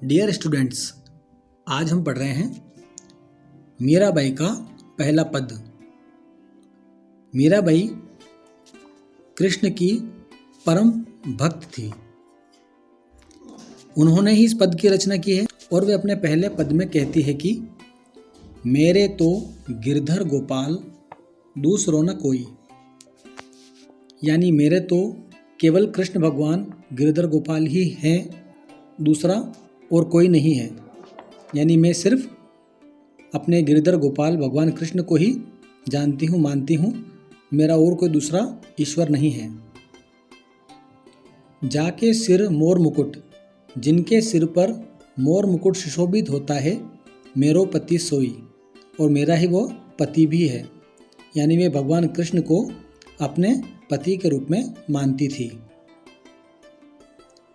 Dear students, आज हम पढ़ रहे हैं मीराबाई का पहला पद। मीराबाई कृष्ण की परम भक्त थी। उन्होंने ही इस पद की रचना की है और वे अपने पहले पद में कहती है कि मेरे तो गिरधर गोपाल दूसरो न कोई, यानी मेरे तो केवल कृष्ण भगवान गिरधर गोपाल ही हैं, दूसरा और कोई नहीं है। यानी मैं सिर्फ अपने गिरधर गोपाल भगवान कृष्ण को ही जानती हूँ, मानती हूँ, मेरा और कोई दूसरा ईश्वर नहीं है। जाके सिर मोर मुकुट, जिनके सिर पर मोर मुकुट सुशोभित होता है, मेरो पति सोई, और मेरा ही वो पति भी है। यानी वे भगवान कृष्ण को अपने पति के रूप में मानती थी।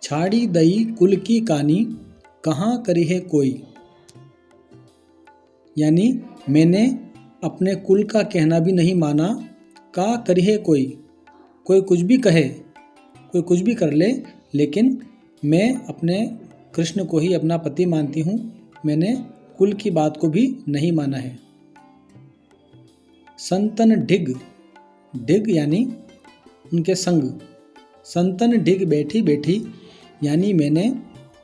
छाड़ी दई कुल की कानी, कहाँ करी है कोई, यानी मैंने अपने कुल का कहना भी नहीं माना। का करी है कोई, कोई कुछ भी कहे, कोई कुछ भी कर ले, लेकिन मैं अपने कृष्ण को ही अपना पति मानती हूँ, मैंने कुल की बात को भी नहीं माना है। संतन ढिग, ढिग यानी उनके संग, संतन ढिग बैठी बैठी, यानी मैंने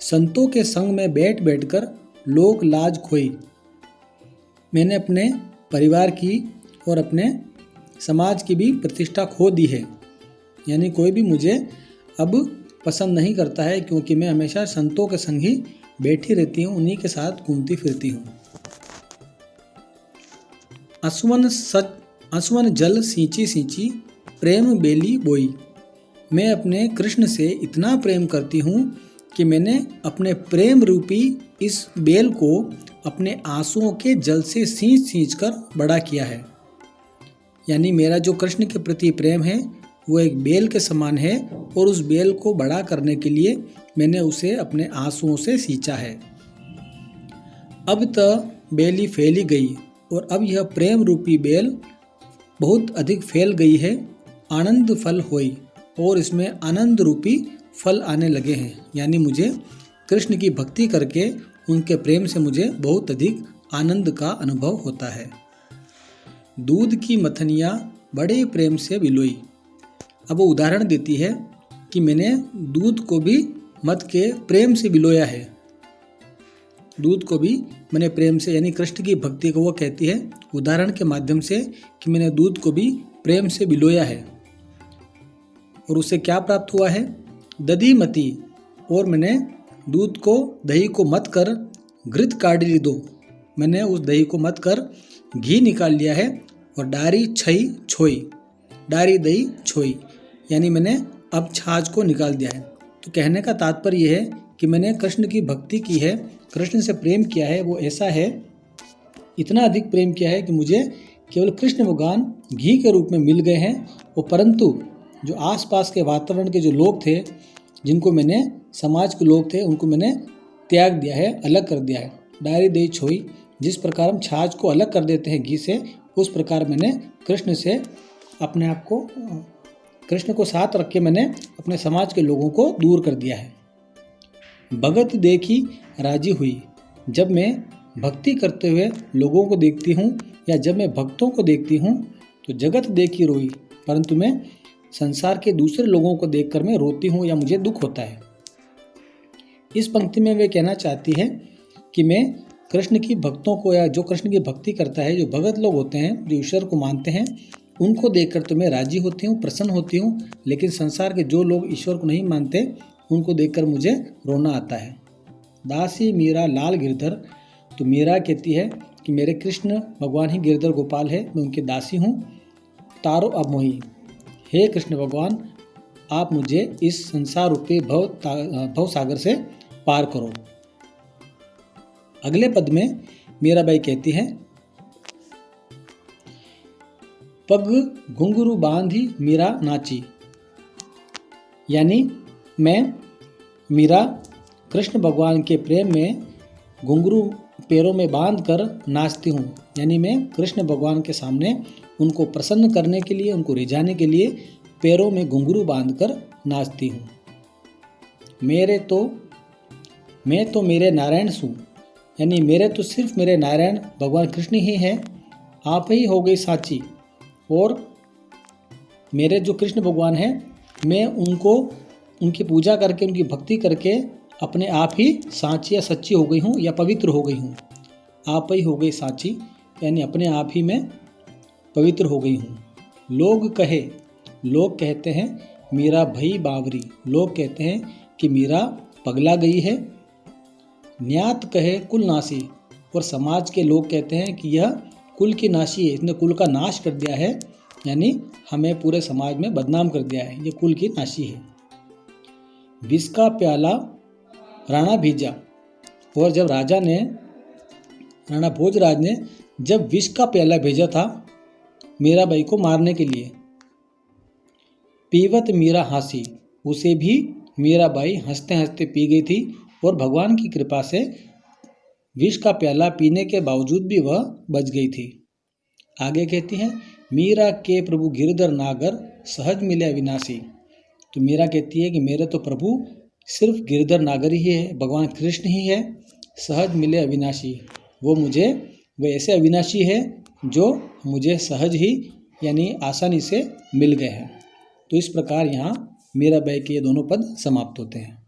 संतों के संग में बैठ बैठकर लोक लाज खोई। मैंने अपने परिवार की और अपने समाज की भी प्रतिष्ठा खो दी है। यानी कोई भी मुझे अब पसंद नहीं करता है, क्योंकि मैं हमेशा संतों के संग ही बैठी रहती हूँ, उन्हीं के साथ घूमती फिरती हूँ। असवन जल सींची सींची, प्रेम बेली बोई, मैं अपने कृष्ण से इतना प्रेम करती हूँ कि मैंने अपने प्रेम रूपी इस बेल को अपने आंसुओं के जल से सींच सींच कर बड़ा किया है। यानी मेरा जो कृष्ण के प्रति प्रेम है वो एक बेल के समान है, और उस बेल को बड़ा करने के लिए मैंने उसे अपने आंसुओं से सींचा है। अब त बेली फैली गई, और अब यह प्रेम रूपी बेल बहुत अधिक फैल गई है। आनंद फल होई, और इसमें आनंद रूपी फल आने लगे हैं। यानी मुझे कृष्ण की भक्ति करके उनके प्रेम से मुझे बहुत अधिक आनंद का अनुभव होता है। दूध की मथनिया बड़े प्रेम से बिलोई, अब वो उदाहरण देती है कि मैंने दूध को भी मथ के प्रेम से बिलोया है। दूध को भी मैंने प्रेम से, यानी कृष्ण की भक्ति को वो कहती है उदाहरण के माध्यम से कि मैंने दूध को भी प्रेम से बिलोया है। और उसे क्या प्राप्त हुआ है? दधी मती, और मैंने दूध को, दही को मत कर घृत काढ़ी ली दो, मैंने उस दही को मत कर घी निकाल लिया है। और डारी छई छोई, डारी दही छोई, यानी मैंने अब छाछ को निकाल दिया है। तो कहने का तात्पर्य यह है कि मैंने कृष्ण की भक्ति की है, कृष्ण से प्रेम किया है। वो ऐसा है, इतना अधिक प्रेम किया है कि मुझे केवल कृष्ण भगवान घी के रूप में मिल गए हैं, और परंतु जो आसपास के वातावरण के जो लोग थे, जिनको मैंने, समाज के लोग थे, उनको मैंने त्याग दिया है, अलग कर दिया है। डायरी दही छोई, जिस प्रकार हम छाछ को अलग कर देते हैं घी से, उस प्रकार मैंने कृष्ण से अपने आप को, कृष्ण को साथ रख के मैंने अपने समाज के लोगों को दूर कर दिया है। भगत देखी राजी हुई, जब मैं भक्ति करते हुए लोगों को देखती हूँ, या जब मैं भक्तों को देखती हूँ, तो जगत देखी रोई, परंतु मैं संसार के दूसरे लोगों को देखकर मैं रोती हूँ या मुझे दुख होता है। इस पंक्ति में वे कहना चाहती है कि मैं कृष्ण की भक्तों को, या जो कृष्ण की भक्ति करता है, जो भगत लोग होते हैं, जो ईश्वर को मानते हैं, उनको देखकर तो मैं राजी होती हूँ, प्रसन्न होती हूँ, लेकिन संसार के जो लोग ईश्वर को नहीं मानते, उनको देखकर मुझे रोना आता है। दासी मीरा लाल गिरधर, तो मीरा कहती है कि मेरे कृष्ण भगवान ही गिरधर गोपाल है, मैं उनकी दासी हूँ। तारो अब मोही, हे कृष्ण भगवान, आप मुझे इस संसार रूपी भव सागर से पार करो। अगले पद में मीराबाई कहती है, पग घुंघरू बांधी मीरा नाची, यानी मैं, मीरा कृष्ण भगवान के प्रेम में घुंघरू पैरों में बांध कर नाचती हूँ। यानी मैं कृष्ण भगवान के सामने उनको प्रसन्न करने के लिए, उनको रिझाने के लिए पैरों में घुंघरू बांधकर नाचती हूँ। मेरे तो मैं तो मेरे नारायण सू, यानी मेरे तो सिर्फ मेरे नारायण भगवान कृष्ण ही हैं, आप ही हो गई साची। और मेरे जो कृष्ण भगवान हैं, मैं उनको उनकी पूजा करके उनकी भक्ति करके अपने आप ही साची या सच्ची हो गई हूँ या पवित्र हो गई हूँ। आप ही हो गई साची, यानी अपने आप ही मैं पवित्र हो गई हूँ। लोग कहे, लोग कहते हैं मीरा भई बावरी, लोग कहते हैं कि मीरा पगला गई है। न्यात कहे कुल नासी, और समाज के लोग कहते हैं कि यह कुल की नाशी है, इसने कुल का नाश कर दिया है, यानी हमें पूरे समाज में बदनाम कर दिया है, ये कुल की नाशी है। विष का प्याला राणा भेजा, और जब राणा भोजराज ने जब विष का प्याला भेजा था मीराबाई को मारने के लिए, पीवत मीरा हंसी, उसे भी मीराबाई हंसते हंसते पी गई थी और भगवान की कृपा से विष का प्याला पीने के बावजूद भी वह बच गई थी। आगे कहती हैं, मीरा के प्रभु गिरधर नागर सहज मिले अविनाशी। तो मीरा कहती है कि मेरे तो प्रभु सिर्फ गिरधर नागर ही है, भगवान कृष्ण ही है, सहज मिले अविनाशी। वो ऐसे अविनाशी है जो मुझे सहज ही यानी आसानी से मिल गए हैं। तो इस प्रकार यहाँ मीराबाई के ये दोनों पद समाप्त होते हैं।